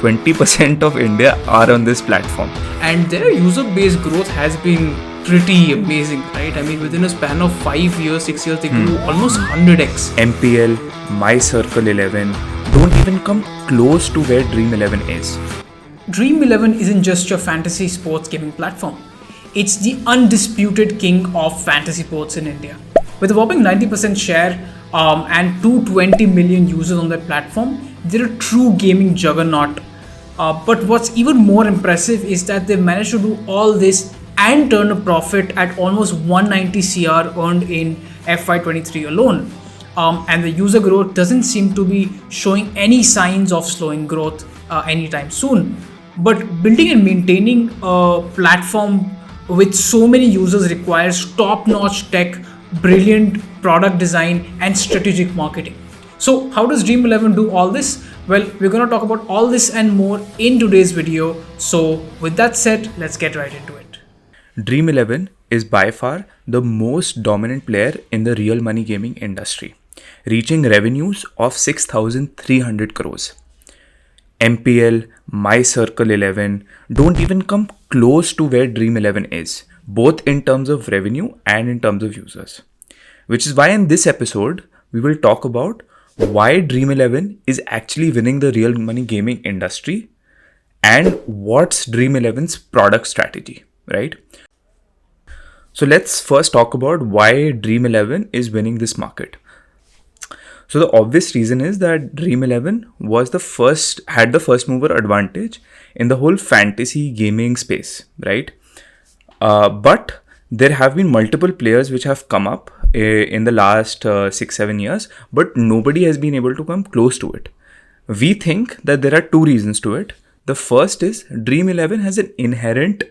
20% of India are on this platform. And their user base growth has been pretty amazing, right? I mean, within a span of 5 years, 6 years, they grew almost 100x. MPL, My Circle 11 don't even come close to where Dream11 is. Dream11 isn't just your fantasy sports gaming platform. It's the undisputed king of fantasy sports in India. With a whopping 90% share and 220 million users on their platform, they're a true gaming juggernaut. But what's even more impressive is that they've managed to do all this and turn a profit at almost 190 CR earned in FY23 alone. And the user growth doesn't seem to be showing any signs of slowing growth anytime soon. But building and maintaining a platform with so many users requires top-notch tech, brilliant product design, and strategic marketing. So how does Dream11 do all this? Well, we're going to talk about all this and more in today's video. So with that said, let's get right into it. Dream11 is by far the most dominant player in the real money gaming industry, reaching revenues of 6,300 crores. MPL, My Circle 11 don't even come close to where Dream11 is, both in terms of revenue and in terms of users. Which is why in this episode, we will talk about why Dream11 is actually winning the real money gaming industry and what's Dream11's product strategy, right? So let's first talk about why Dream11 is winning this market. So the obvious reason is that Dream11 had the first mover advantage in the whole fantasy gaming space, right? But there have been multiple players which have come up in the last 6-7 years, but nobody has been able to come close to it. We think that there are two reasons to it. The first is Dream11 has an inherent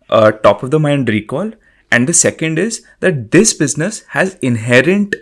top of the mind recall, and the second is that this business has inherent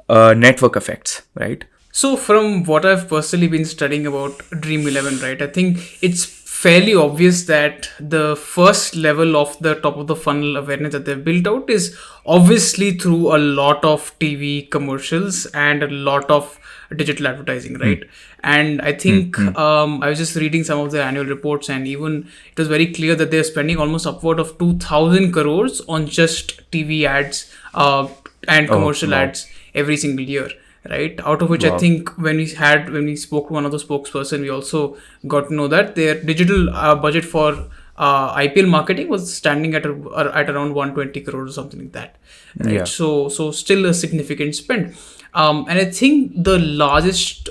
network effects, right? So from what I've personally been studying about Dream11, right, I think it's fairly obvious that the first level of the top of the funnel awareness that they've built out is obviously through a lot of TV commercials and a lot of digital advertising, right? And I think I was just reading some of the annual reports, and even it was very clear that they're spending almost upward of 2,000 crores on just TV ads and commercial ads every single year, right? Out of which I think when we spoke to one of the spokesperson, we also got to know that their digital budget for IPL marketing was standing at around 120 crores or something like that, right? Yeah. So still a significant spend. And I think the largest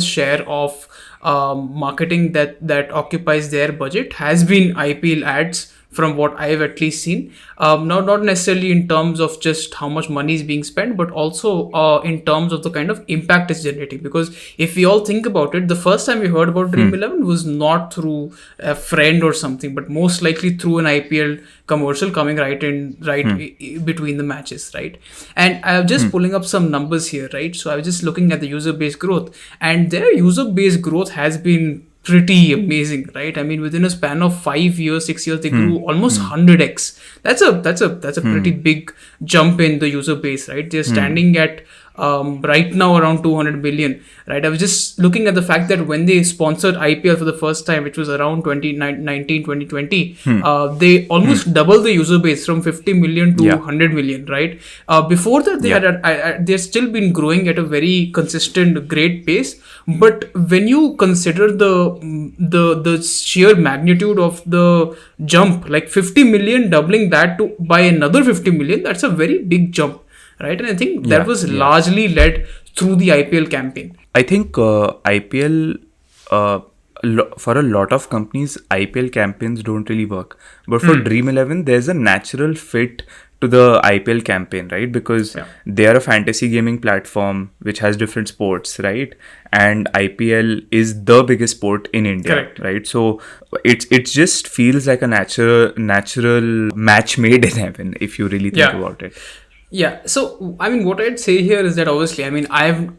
share of marketing that occupies their budget has been IPL ads, from what I've at least seen. Not necessarily in terms of just how much money is being spent, but also in terms of the kind of impact it's generating. Because if we all think about it, the first time we heard about Dream11 was not through a friend or something, but most likely through an IPL commercial coming right between the matches, right? And I'm just pulling up some numbers here, right? So I was just looking at the user base growth, and their user base growth has been pretty amazing, right? I mean, within a span of 5 years, 6 years, they grew almost 100x. That's a pretty big jump in the user base, right? They're standing at right now around 200 million, right? I was just looking at the fact that when they sponsored IPL for the first time, which was around 2019, 2020, they almost doubled the user base from 50 million to 100 million, right? Before that, they've still been growing at a very consistent, great pace. But when you consider the sheer magnitude of the jump, like 50 million, doubling that by another 50 million, that's a very big jump, right? And I think that was largely led through the IPL campaign. I think IPL, for a lot of companies, IPL campaigns don't really work. But for Dream11, there's a natural fit to the IPL campaign, right? Because they are a fantasy gaming platform which has different sports, right? And IPL is the biggest sport in India, correct, right? So it just feels like a natural match made in heaven if you really think about it. Yeah, so I mean, what I'd say here is that obviously, I mean, I've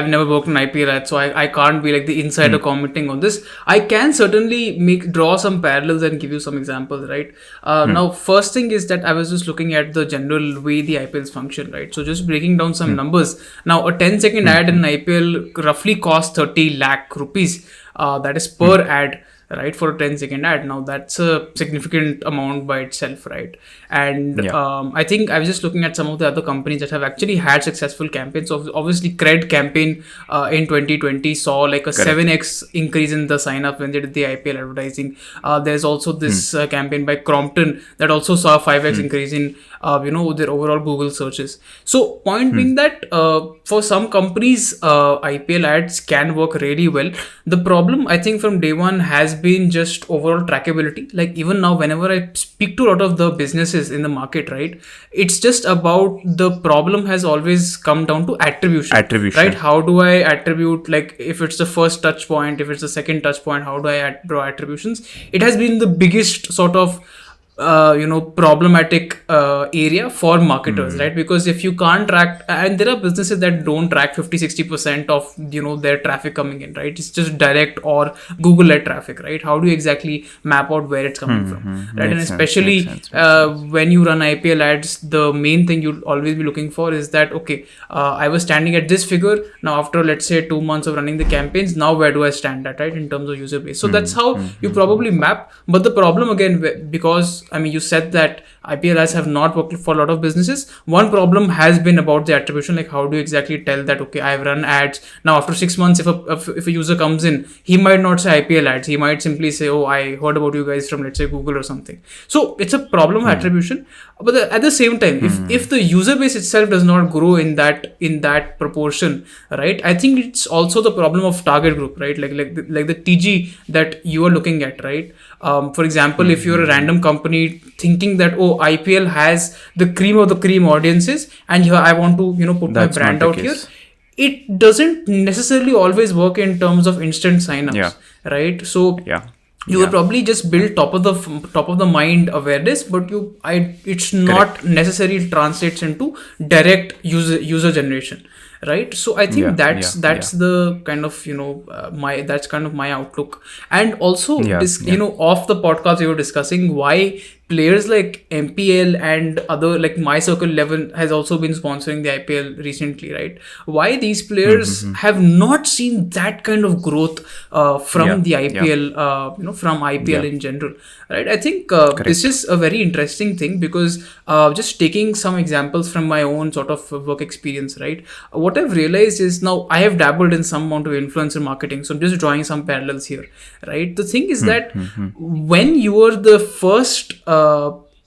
never worked on IPL ads, so I can't be like the insider commenting on this. I can certainly draw some parallels and give you some examples, right? Now, first thing is that I was just looking at the general way the IPLs function, right? So just breaking down some numbers. Now, a 10-second ad in IPL roughly costs 30 lakh rupees. That is per ad, right, for a 10-second ad. Now that's a significant amount by itself, right? And Yeah. I think I was just looking at some of the other companies that have actually had successful campaigns. So obviously Cred campaign in 2020 saw like a Correct. 7x increase in the sign up when they did the IPL advertising. There's also this campaign by Crompton that also saw a 5x increase in their overall Google searches. So point being that for some companies IPL ads can work really well. The problem I think from day one has been just overall trackability. Like even now whenever I speak to a lot of the businesses in the market, right, it's just about the problem has always come down to attribution, right? Attribution. How do I attribute, like if it's the first touch point, if it's the second touch point, how do I draw attributions? It has been the biggest sort of problematic area for marketers, right? Because if you can't track, and there are businesses that don't track 50-60% of their traffic coming in, right? It's just direct or Google led traffic, right? How do you exactly map out where it's coming from, right? And Makes sense. Makes especially sense. Makes sense. when you run IPL ads, the main thing you'll always be looking for is that, okay, I was standing at this figure, now after let's say 2 months of running the campaigns, now where do I stand at, right, in terms of user base? So that's how you probably map. But the problem again, because I mean, you said that IPL ads have not worked for a lot of businesses. One problem has been about the attribution. Like, how do you exactly tell that, okay, I've run ads. Now, after 6 months, if a user comes in, he might not say IPL ads. He might simply say, oh, I heard about you guys from, let's say, Google or something. So it's a problem of attribution. But at the same time, if the user base itself does not grow in that proportion, right, I think it's also the problem of target group, right? Like the TG that you are looking at, right? For example, if you're a random company thinking that, oh, IPL has the cream of the cream audiences, and I want to put my That's not brand the out here, case. it doesn't necessarily always work in terms of instant Yeah. signups, right? So Yeah. you will Yeah. probably just build top of the mind awareness, but it's not Correct. necessarily translates into direct user generation, right? So I think Yeah. that's Yeah. Yeah. the kind of my that's kind of my outlook. And also Yeah. this, Yeah. off the podcast we were discussing why players like MPL and other, like My Circle 11 has also been sponsoring the IPL recently, right? Why these players have not seen that kind of growth Yeah. from the Yeah. IPL, from IPL Yeah. in general, right? I think this Correct. is a very interesting thing because just taking some examples from my own sort of work experience, right? What I've realized is, now I have dabbled in some amount of influencer marketing, so I'm just drawing some parallels here, right? The thing is that when you are the first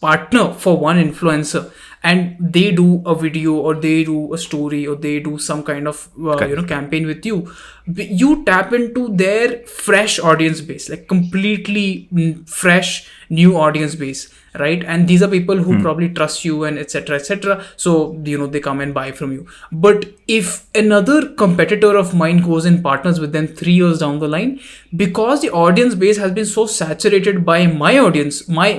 partner for one influencer and they do a video or they do a story or they do some kind of Correct. campaign with you, you tap into their fresh audience base, like completely fresh new audience base, right? And these are people who probably trust you and etc etc, so they come and buy from you. But if another competitor of mine goes and partners with them 3 years down the line, because the audience base has been so saturated by my audience, my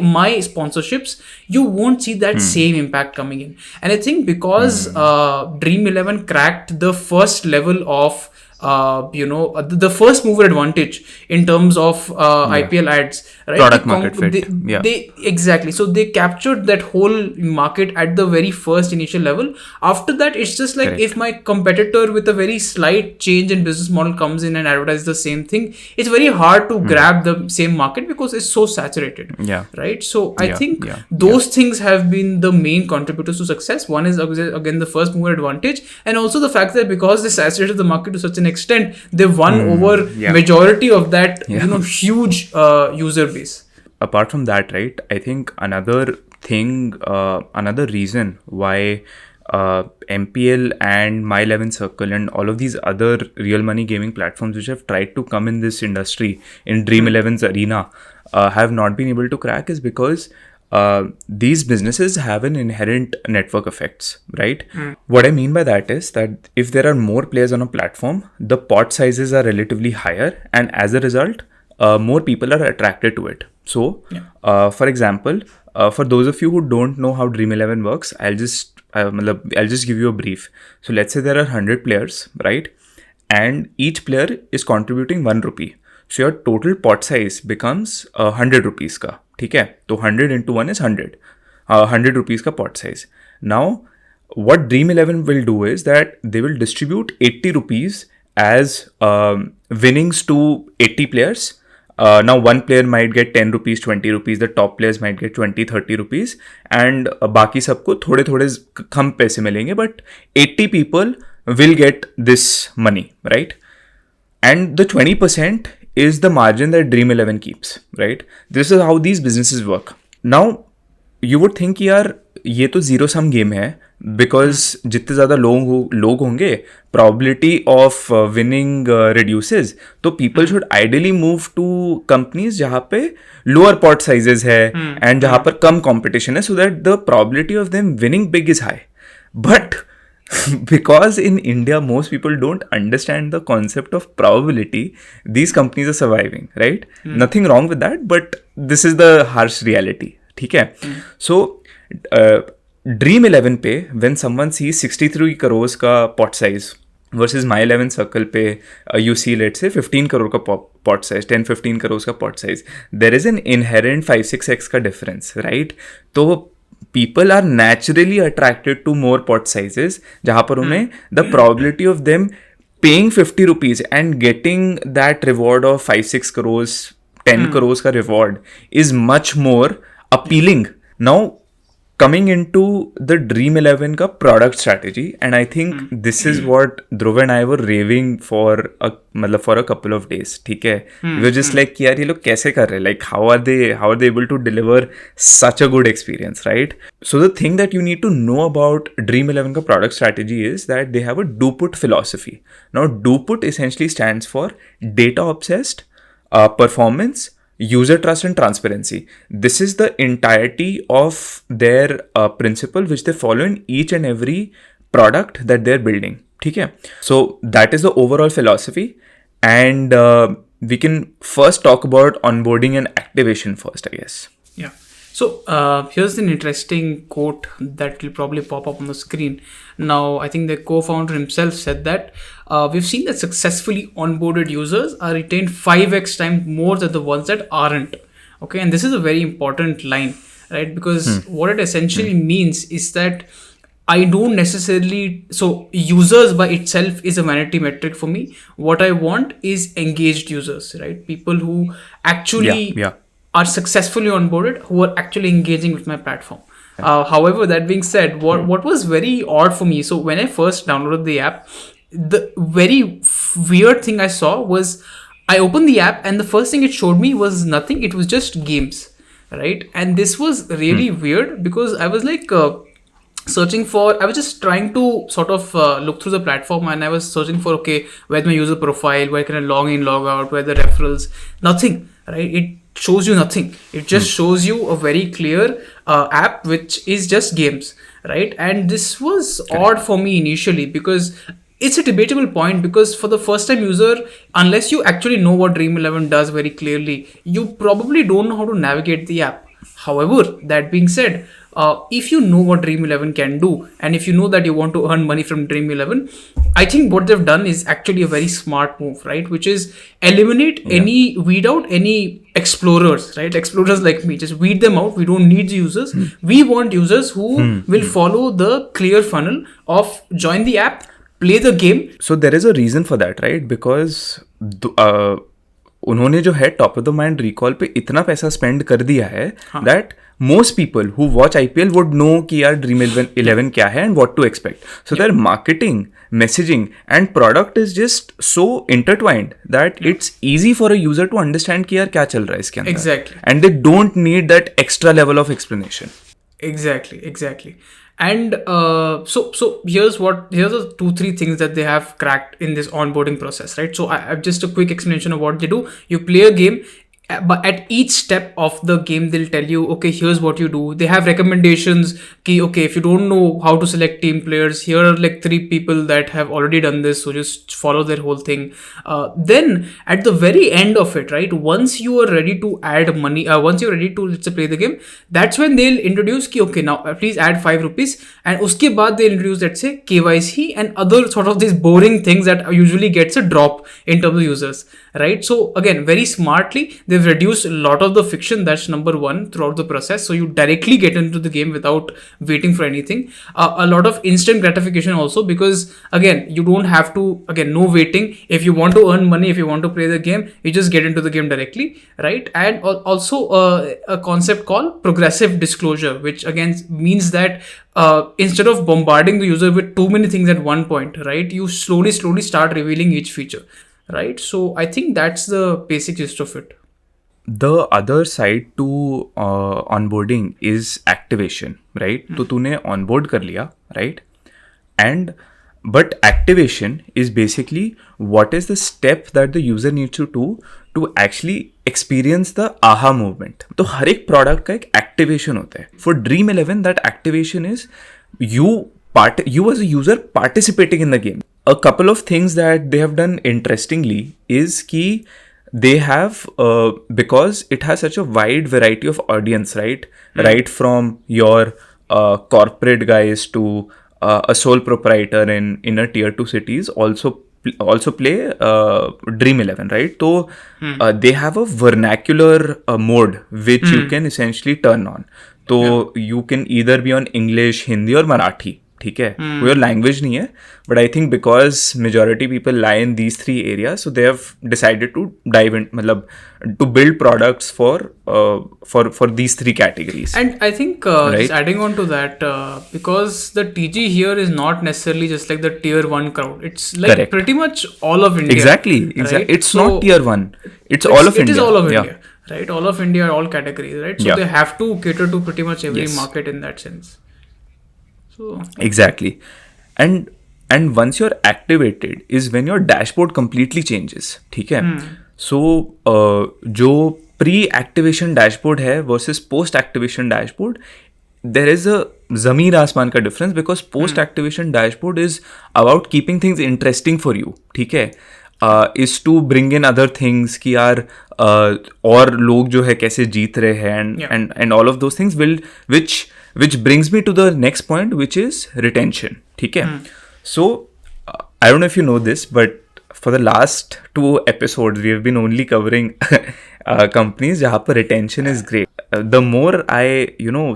sponsorships, you won't see that same impact coming in. And I think because Dream11 cracked the first level of the first mover advantage in terms of Yeah. IPL ads, right? Product market fit. Yeah. They exactly, so they captured that whole market at the very first initial level. After that, it's just like if Correct. my competitor with a very slight change in business model comes in and advertises the same thing, it's very hard to grab the same market because it's so saturated, Yeah. right? So I Yeah. think Yeah. Yeah. those things have been the main contributors to success. One is again the first mover advantage, and also the fact that because they saturated the market to such an extent, they won over Yeah. majority of that Yeah. huge user base. Apart from that, right, I think another thing, another reason why MPL and My 11 Circle and all of these other real money gaming platforms which have tried to come in this industry, in Dream11's arena, have not been able to crack is because these businesses have an inherent network effects, right? What I mean by that is that if there are more players on a platform, the pot sizes are relatively higher, and as a result, more people are attracted to it. So, for example, for those of you who don't know how Dream11 works, I'll just I'll just give you a brief. So let's say there are 100 players, right? And each player is contributing 1 rupee. So your total pot size becomes 100 rupees का, ठीक है? तो 100 into 1 is 100. 100 rupees का pot size. Now, what Dream11 will do is that they will distribute 80 rupees as winnings to 80 players. Now one player might get 10 rupees, 20 rupees, the top players might get 20, 30 rupees, and बाकी सबको थोड़े थोड़े कम पैसे मिलेंगे, but 80 people will get this money, right? And the 20% is the margin that Dream11 keeps, right? This is how these businesses work. Now, you would think यार ये तो zero sum game है, बिकॉज जितने ज़्यादा लोग होंगे probability ऑफ विनिंग reduces, तो people should ideally move to companies जहाँ पे lower pot sizes है and जहाँ पर कम competition है, so that the probability of them winning big is high. But because in India most people don't understand the concept of probability, these companies are surviving, right? Nothing wrong with that, but this is the harsh reality. ठीक है? So Dream11 पे when someone sees 63 crores का pot size versus My 11 circle पे you see let's say 15 crore का pot size, 10-15 crores का pot size, there is an inherent 5-6x का difference, right? तो people are naturally attracted to more pot sizes जहाँ पर उन्हें the probability of them paying 50 rupees and getting that reward of 5-6 crores 10 crores का reward is much more appealing. Now coming into the Dream11 का product strategy, and I think this is what Dhruv and I were raving for a couple of days. ठीक है, we were just like यार ये लोग कैसे कर रहे हैं, like how are they able to deliver such a good experience, right? So the thing that you need to know about Dream11 का product strategy is that they have a do-put philosophy. Now do-put essentially stands for data obsessed, performance, user trust and transparency. This is the entirety of their principle which they follow in each and every product that they're building. ठीक है? So that is the overall philosophy, and we can first talk about onboarding and activation first, I guess. Yeah. So here's an interesting quote that will probably pop up on the screen. Now, I think the co-founder himself said that we've seen that successfully onboarded users are retained 5x times more than the ones that aren't. Okay, and this is a very important line, right? Because what it essentially means is that I don't necessarily, so users by itself is a vanity metric for me. What I want is engaged users, right? People who actually are successfully onboarded, who are actually engaging with my platform. However, that being said, what was very odd for me, so when I first downloaded the app, the very weird thing I saw was I opened the app and the first thing it showed me was nothing. It was just games, right? And this was really weird because I was like I was just trying to sort of look through the platform, and I was searching for, okay, where's my user profile, where can I log in, log out, where are the referrals, nothing, right? It shows you nothing. It just shows you a very clear app which is just games, right? And this was odd for me initially because it's a debatable point, because for the first time user, unless you actually know what Dream11 does very clearly, you probably don't know how to navigate the app. However, that being said, if you know what Dream11 can do, and if you know that you want to earn money from Dream11, I think what they've done is actually a very smart move, right? Which is weed out any explorers, right? Explorers like me, just weed them out. We don't need the users. We want users who will follow the clear funnel of join the app, play the game. So there is a reason for that, right? Because उन्होंने जो है top of the mind recall पे इतना पैसा spend कर दिया है that most people who watch IPL would know कि यार Dream11 क्या है and what to expect. So their marketing, messaging and product is just so intertwined that it's easy for a user to understand कि यार क्या चल रहा है इसके अंदर. Exactly. And they don't need that extra level of explanation. Exactly. And so here's the 2-3 things that they have cracked in this onboarding process, right? So I have just a quick explanation of what they do. You play a game. but at each step of the game they'll tell you, okay, here's what you do. They have recommendations ki, okay, if you don't know how to select team players, here are like 3 people that have already done this, so just follow their whole thing. Then at the very end of it, right, once you are ready to add money, once you're ready to, let's say, play the game, that's when they'll introduce ki, okay, now please add 5 rupees, and uske baad they'll introduce, let's say, KYC and other sort of these boring things that usually gets a drop in terms of users, right? So again, very smartly they've reduced a lot of the friction. That's number one throughout the process, so you directly get into the game without waiting for anything. A lot of instant gratification also, because again, you don't have to, again, no waiting. If you want to earn money, if you want to play the game, you just get into the game directly, right? And also a concept called progressive disclosure, which again means that instead of bombarding the user with too many things at one point, right, you slowly start revealing each feature, right? So I think that's the basic gist of it. The other side to onboarding is activation, right? तो तूने onboard कर लिया, right? And but activation is basically what is the step that the user needs to do to actually experience the aha movement. तो हर एक product का एक activation होता है. For Dream11, that activation is you as a user participating in the game. A couple of things that they have done interestingly is कि they have because it has such a wide variety of audience, right? Right from your corporate guys to a sole proprietor in a tier 2 cities also play Dream11, right? So they have a vernacular mode which you can essentially turn on. So you can either be on English, Hindi or Marathi. ठीक है, कोई और language नहीं है, but I think because majority people lie in these 3 areas, so they have decided to dive in, मतलब to build products for these 3 categories. And I think just adding on to that, because the TG here is not necessarily just like the tier 1 crowd. It's like Correct. Pretty much all of India. Exactly. Right? It's not tier 1. It's all of India. It is all of India, right? All of India, all categories, right? So they have to cater to pretty much every market in that sense. So exactly. And once you're activated is when your dashboard completely changes. ठीक है. So जो pre-activation dashboard है versus post-activation dashboard, there is a ज़मीन आसमान का difference, because post-activation dashboard is about keeping things interesting for you. ठीक है. Is to bring in other things कि यार और लोग जो है कैसे जीत रहे हैं and all of those things which brings me to the next point, which is retention. ठीक है. So I don't know if you know this, but for the last 2 episodes we have been only covering companies जहाँ पर retention is great. The more I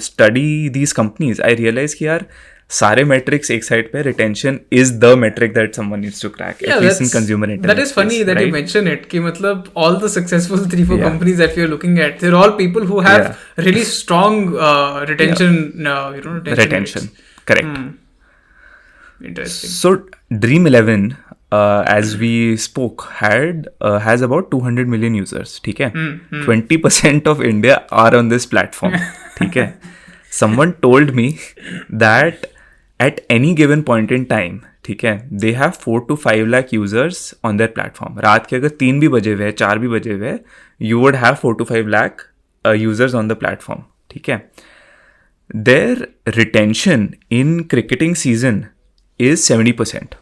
study these companies, I realize कि यार सारे metrics एक side पे, retention is the metric that someone needs to crack, at least in consumer internet. That is funny space, that right? You mention it कि मतलब all the successful 3-4 companies that we are looking at, they're all people who have really strong retention retention rates. Correct. Interesting. So Dream11 as we spoke has about 200 million users. ठीक है. 20% of India are on this platform. ठीक है. Someone told me that at any given point in time, ठीक है, they have 4 to 5 lakh users on their platform. रात के अगर 3 भी बजे हुए 4 भी बजे हुए, you would have 4 to 5 lakh users on the platform. ठीक है. Their retention in cricketing season is 70%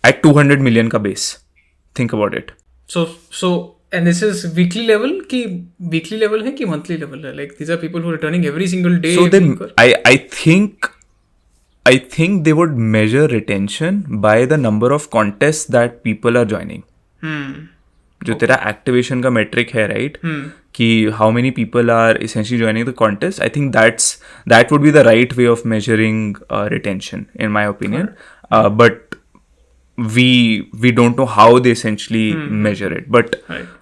at 200 million का base. Think about it. So and this is weekly level है कि monthly level है? Like these are people who are returning every single day. So then I think they would measure retention by the number of contests that people are joining. जो तेरा activation का metric है, right? कि how many people are essentially joining the contest. I think that would be the right way of measuring retention, in my opinion. But we don't know how they essentially measure it. But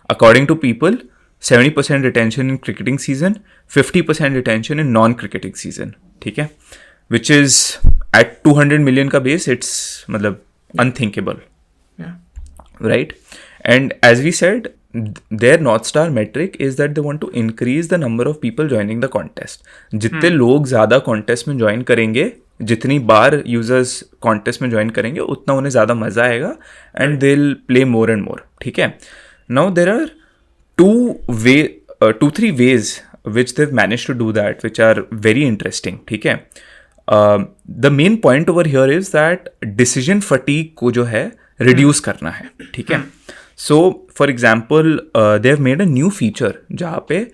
according to people, 70% retention in cricketing season, 50% retention in non-cricketing season. ठीक है. Which is at 200 million का base, it's मतलब unthinkable. Right? And as we said, their North Star metric is that they want to increase the number of people joining the contest. जितने लोग ज़्यादा contest में join करेंगे, जितनी बार users contest में join करेंगे, उतना उन्हें ज़्यादा मज़ा आएगा and they'll play more and more. ठीक है. Now there are two three ways which they've managed to do that, which are very interesting. ठीक है. The main point over here is that decision fatigue को जो है reduce करना है. ठीक है. So for example, they have made a new feature जहाँ पे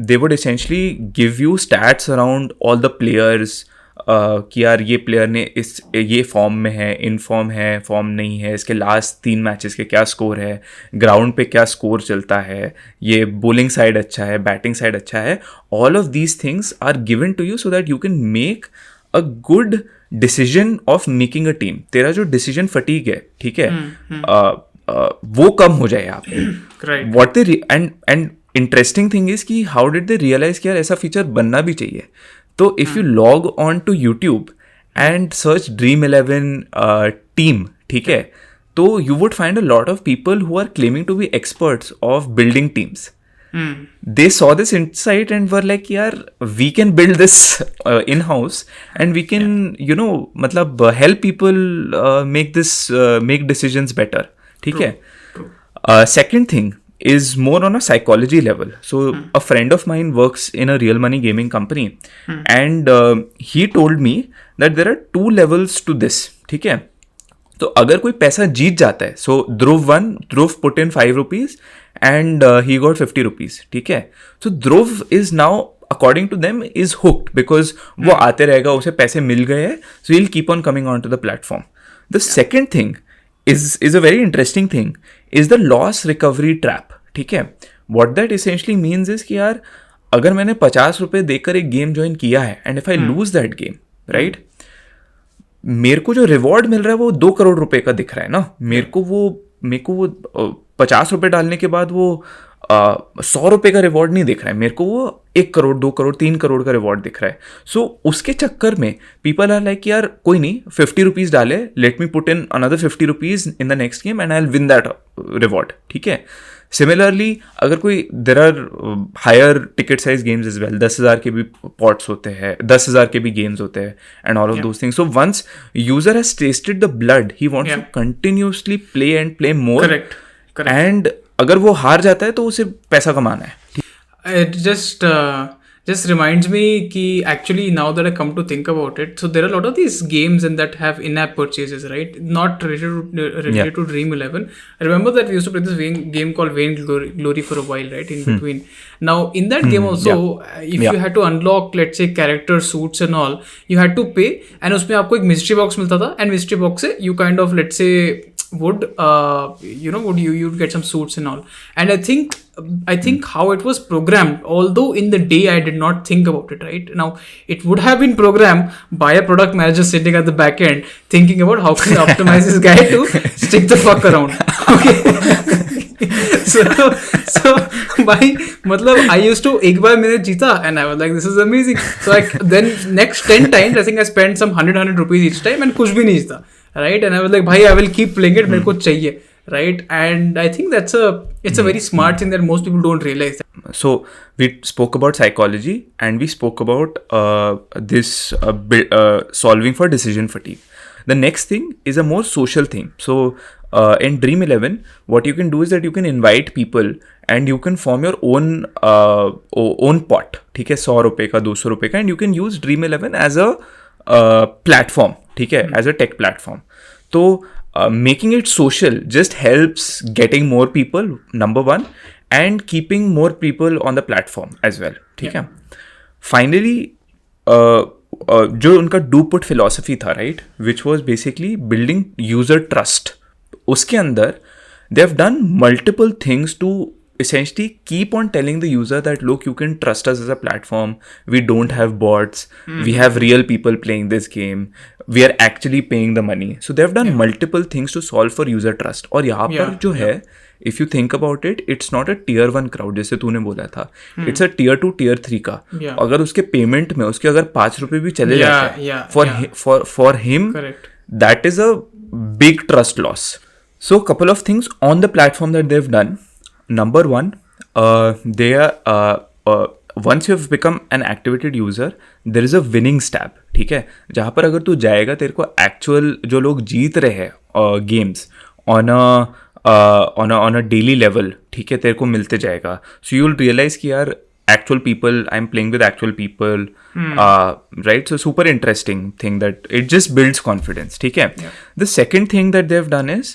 they would essentially give you stats around all the players. कि यार ये प्लेयर ने ये फॉर्म में है, इन फॉर्म है, फॉर्म नहीं है, इसके लास्ट 3 मैचेस के क्या स्कोर है, ग्राउंड पे क्या स्कोर चलता है, ये बॉलिंग साइड अच्छा है, बैटिंग साइड अच्छा है. All of these things are given to you so that you can make a good decision of making a team. तेरा जो डिसीजन फटीग है, ठीक है, वो कम हो जाए यहाँ पे. What they and interesting thing is कि हाउ डिड दे रियलाइज कि यार ऐसा फीचर बनना भी चाहिए. तो if you log on to YouTube and search Dream11 team, ठीक है, तो you would find a lot of people who are claiming to be experts of building teams. They saw this insight and were like, यार we can build this in house and we can मतलब help people make decisions better. ठीक है. Second thing is more on a psychology level. So a friend of mine works in a real money gaming company and he told me that there are 2 levels to this. ठीक है. तो अगर कोई पैसा जीत जाता है, so Dhruv put in 5 rupees and he got 50 rupees. ठीक है. So Dhruv is now according to them is hooked because वो आते रहेगा, उसे पैसे मिल गए हैं, सो he'll keep on coming on to the platform. The second thing is a very interesting thing, is the loss recovery trap. ठीक है. What that essentially means is कि यार अगर मैंने 50 रुपये देकर एक गेम ज्वाइन किया है and if I lose that game, right, मेरे को जो रिवॉर्ड मिल रहा है वो 2 करोड़ रुपए का दिख रहा है ना. मेरे को वो 50 रुपए डालने के बाद वो 100 रुपए का रिवॉर्ड नहीं दिख रहा है. मेरे को वो 1 करोड़ 2 करोड़ 3 करोड़ का रिवॉर्ड दिख रहा है. सो उसके चक्कर में पीपल आर लाइक यार कोई नहीं, 50 रुपीज डाले, let me put in another 50 rupees in the next game and I will win that reward. ठीक है. सिमिलरली अगर कोई there are higher ticket size games is well, 10,000 के भी पॉट्स होते हैं, 10,000 के भी गेम्स होते हैं and all of those things. So once user has tasted the blood, he wants to continuously play and play more. Correct. And अगर वो हार जाता है तो उसे पैसा कमाना है. It just reminds me कि actually now that I come to think about it, so there are a lot of these games and that have in-app purchases, right? Not related to Dream11. I remember that we used to play this game called Vain Glory for a while, right? In between. Now in that game also, if you had to unlock, let's say, character suits and all, you had to pay, and उसमें आपको एक mystery box मिलता था, and mystery box से you kind of, let's say, would you'd get some suits and all. And I think how it was programmed, although in the day I did not think about it, right? Now it would have been programmed by a product manager sitting at the back end thinking about how can I optimize this guy to stick the fuck around. Okay. so मतलब I used to, एक बार मैंने जीता and I was like, this is amazing. So then next 10 times I think I spent some 100 rupees each time and कुछ भी नहीं जीता, right? And I was like, bhai, I will keep playing it, मेरे को चाहिए, right? And I think it's a very smart thing that most people don't realize. So we spoke about psychology and we spoke about this solving for decision fatigue. The next thing is a more social thing. So in Dream11, what you can do is that you can invite people and you can form your own pot. ठीक है. 100 रुपये का, 200 रुपये का, and you can use Dream11 as a platform. ठीक है. As a tech platform. तो making it social just helps getting more people, number one, and keeping more people on the platform as well. ठीक है. Finally, जो उनका do put philosophy था, right, which was basically building user trust. उसके अंदर they have done multiple things to essentially keep on telling the user that look, you can trust us as a platform, we don't have bots, we have real people playing this game, we are actually paying the money. So they have done multiple things to solve for user trust. और यहाँ पर जो है, if you think about it, it's not a tier 1 crowd जैसे तूने बोला था, it's a tier 2 tier 3 का. अगर उसके पेमेंट में उसके अगर 5 रुपए भी चले जाते हैं, for him that is a big trust loss. So couple of things on the platform that they've done. Number one, they are once you have become an activated user, there is a winnings tab. ठीक है. जहाँ पर अगर तू जाएगा, तेरे को actual जो लोग जीत रहे हैं games on a daily level, ठीक है, तेरे को मिलते जाएगा. सो यू विल रियलाइज कि यार actual people, I'm playing with actual people, right? So super interesting thing that it just builds confidence. ठीक है. The second thing that they've done is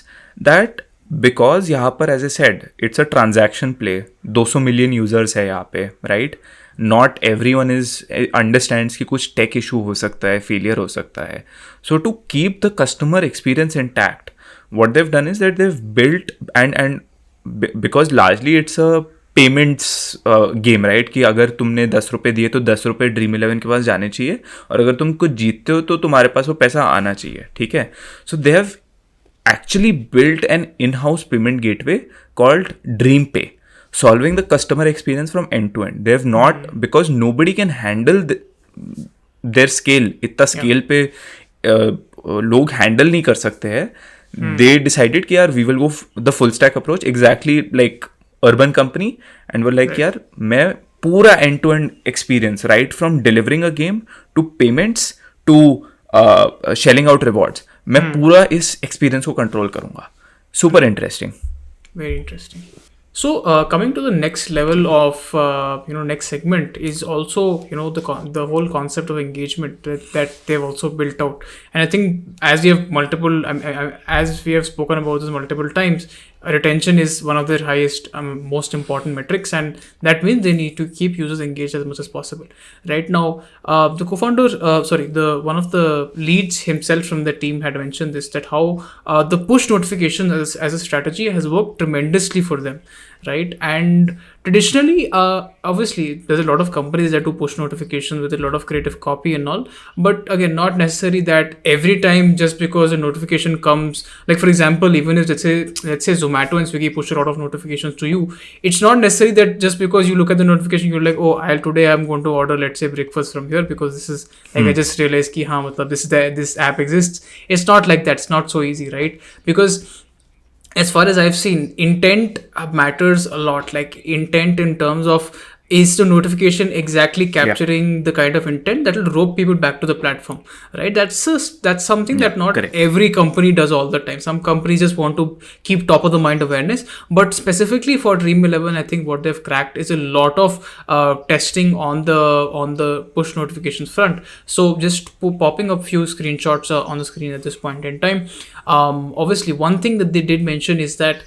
that because यहाँ पर, as I said, it's a transaction play. 200 million users है यहाँ पे, right? Not everyone understands कि कुछ tech issue हो सकता है, failure हो सकता है. So to keep the customer experience intact, what they've done is that they've built and because largely it's a payments game, right? कि अगर तुमने 10 रुपये दिए तो 10 रुपये Dream11 के पास जाने चाहिए, और अगर तुम कुछ जीतते हो तो तुम्हारे पास वो पैसा आना चाहिए. ठीक है. So they have actually built an in-house payment gateway called DreamPay, solving the customer experience from end to end. They have not, because nobody can handle their scale. इतना scale पे लोग handle नहीं कर सकते हैं. They decided कि यार we will go the full stack approach, exactly like urban company, and we're like यार मैं पूरा end to end experience, right from delivering a game to payments to shelling out rewards, मैं पूरा इस experience को control करूँगा. Super interesting. Very interesting. So coming to the next level of next segment is also the whole concept of engagement that they've also built out. And I think as we have spoken about this multiple times, retention is one of their highest most important metrics, and that means they need to keep users engaged as much as possible. Right now the co-founder one of the leads himself from the team had mentioned this, that how the push notification as a strategy has worked tremendously for them, right? And traditionally obviously there's a lot of companies that do push notifications with a lot of creative copy and all, but again, not necessary that every time just because a notification comes, like for example, even if let's say Zomato and Swiggy push a lot of notifications to you, it's not necessary that just because you look at the notification you're like, oh, I'm going to order, let's say, breakfast from here because this is like I just realized ki this app exists. It's not like that. It's not so easy, right? Because as far as I've seen, intent matters a lot. Like intent in terms of, is the notification exactly capturing the kind of intent that will rope people back to the platform, right? That's something that not every company does all the time. Some companies just want to keep top of the mind awareness, but specifically for Dream11, I think what they've cracked is a lot of testing on the push notifications front. So just popping up few screenshots on the screen at this point in time. Obviously, one thing that they did mention is that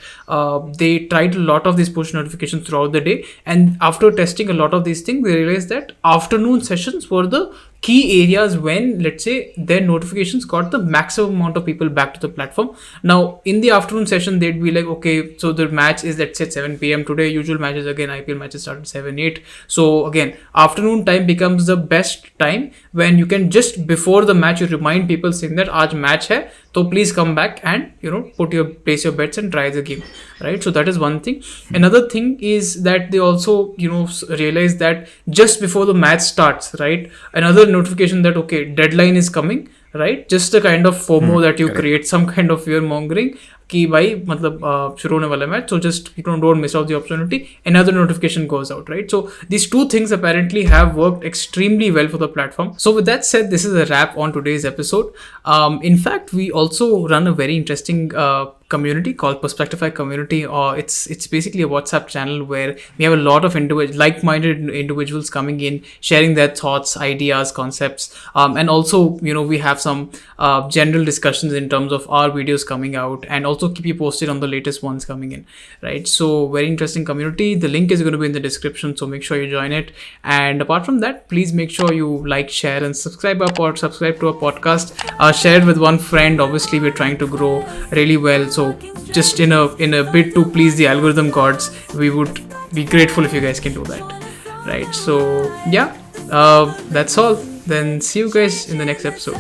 they tried a lot of these push notifications throughout the day, and after testing a lot of these things, they realized that afternoon sessions were the key areas when, let's say, their notifications got the maximum amount of people back to the platform. Now, in the afternoon session, they'd be like, okay, so the match is, let's say, at 7 p.m. today. Usual matches, again, IPL matches start at 7, 8. So, again, afternoon time becomes the best time when you can just before the match, you remind people saying that aaj match hai, so please come back and, place your bets and try the game, right? So that is one thing. Another thing is that they also, realize that just before the match starts, right, another notification that, okay, deadline is coming, right? Just a kind of FOMO that you create, some kind of fear mongering कि भाई मतलब शुरू होने वाला match, so just don't miss out the opportunity. Another notification goes out, right? So these two things apparently have worked extremely well for the platform. So with that said, this is a wrap on today's episode. In fact, we also run a very interesting community called Perspectify community, or it's basically a WhatsApp channel where we have a lot of like-minded individuals coming in, sharing their thoughts, ideas, concepts, and also we have some general discussions in terms of our videos coming out, and also keep you posted on the latest ones coming in, right? So very interesting community. The link is going to be in the description, so make sure you join it. And apart from that, please make sure you like, share, and subscribe to our podcast. Share it with one friend. Obviously, we're trying to grow really well, so just in a bid to please the algorithm gods, we would be grateful if you guys can do that, right? So yeah, that's all. Then see you guys in the next episode.